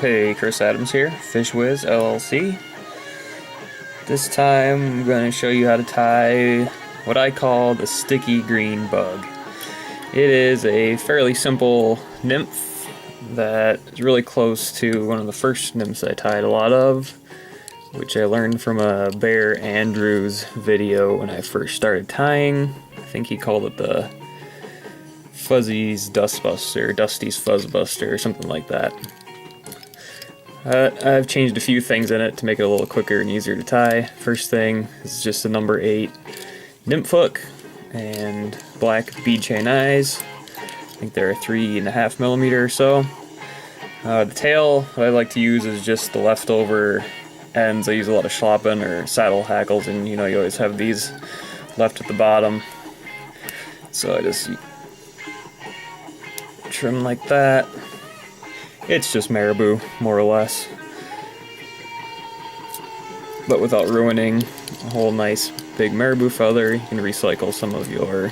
Hey, Chris Adams here, Fish Wiz LLC. This time I'm going to show you how to tie what I call the sticky green bug. It is a fairly simple nymph that is really close to one of the first nymphs I tied a lot of, which I learned from a Bear Andrews video when I first started tying. I think he called it the Fuzzy's Dustbuster, Dusty's Fuzzbuster, or something like that. I've changed a few things in it to make it a little quicker and easier to tie. First thing is just a number 8 nymph hook and black bead chain eyes. I think they're 3.5 millimeter or so. The tail that I like to use is just the leftover ends. I use a lot of schlappen or saddle hackles, and you always have these left at the bottom. So I just trim like that. It's just marabou, more or less, but without ruining a whole nice big marabou feather. You can recycle some of your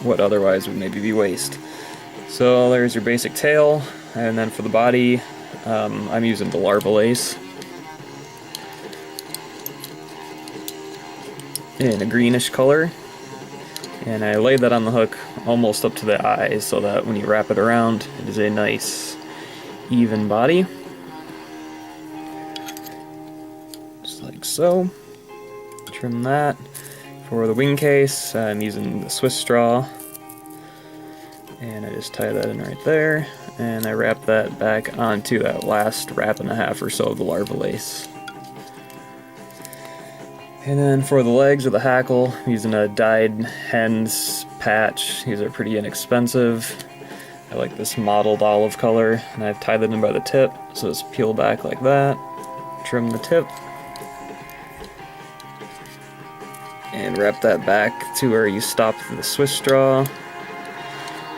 what otherwise would maybe be waste. So there's your basic tail, and then for the body, I'm using the larva lace in a greenish color. And I laid that on the hook almost up to the eyes so that when you wrap it around, it is a nice, even body. Just like so. Trim that. For the wing case, I'm using the Swiss straw. And I just tie that in right there. And I wrap that back onto that last wrap and a half or so of the larva lace. And then for the legs of the hackle, I'm using a dyed hen's patch. These are pretty inexpensive. I like this mottled olive color, and I've tied it in by the tip, so it's peel back like that. Trim the tip. And wrap that back to where you stop the Swiss straw.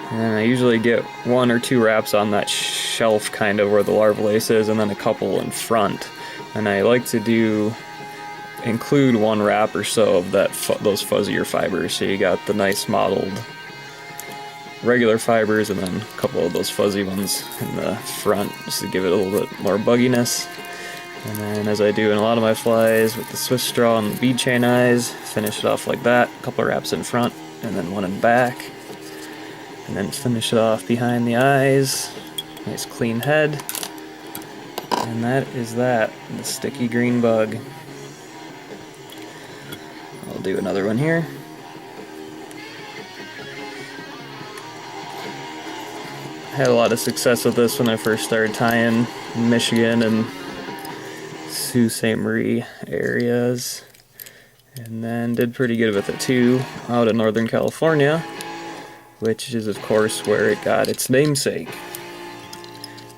And I usually get 1 or 2 wraps on that shelf kind of where the larva lace is, and then a couple in front. And I like to include 1 wrap or so of those fuzzier fibers, so you got the nice mottled regular fibers and then a couple of those fuzzy ones in the front just to give it a little bit more bugginess. And then, as I do in a lot of my flies with the Swiss straw and the bead chain eyes, finish it off like that. A couple of wraps in front and then 1 in back, and then finish it off behind the eyes. Nice clean head. And that is the sticky green bug. I'll do another one here. I had a lot of success with this when I first started tying in Michigan and Sault Ste. Marie areas, and then did pretty good with it too out in Northern California, which is of course where it got its namesake,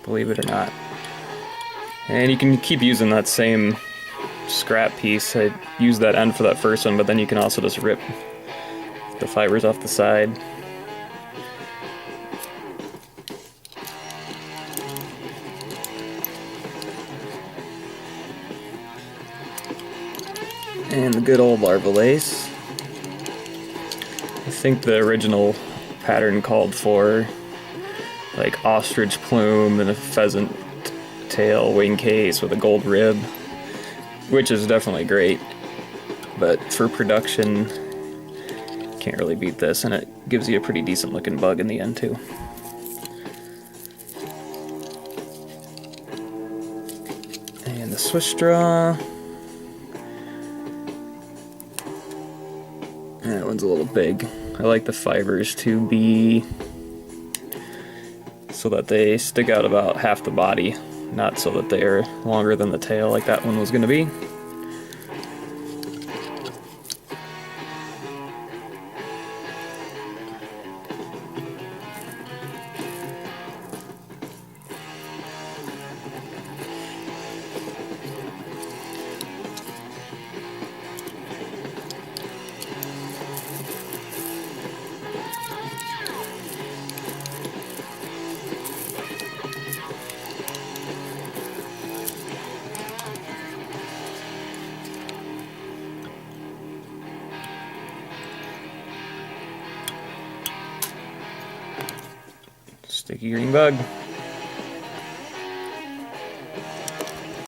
believe it or not. And you can keep using that same scrap piece. I used that end for that first one, but then you can also just rip the fibers off the side. And the good old larva lace. I think the original pattern called for like ostrich plume and a pheasant tail wing case with a gold rib, which is definitely great, but for production, can't really beat this, and it gives you a pretty decent looking bug in the end too. And the Swiss straw. That one's a little big. I like the fibers to be so that they stick out about half the body, not so that they are longer than the tail like that one was going to be. Sticky green bug.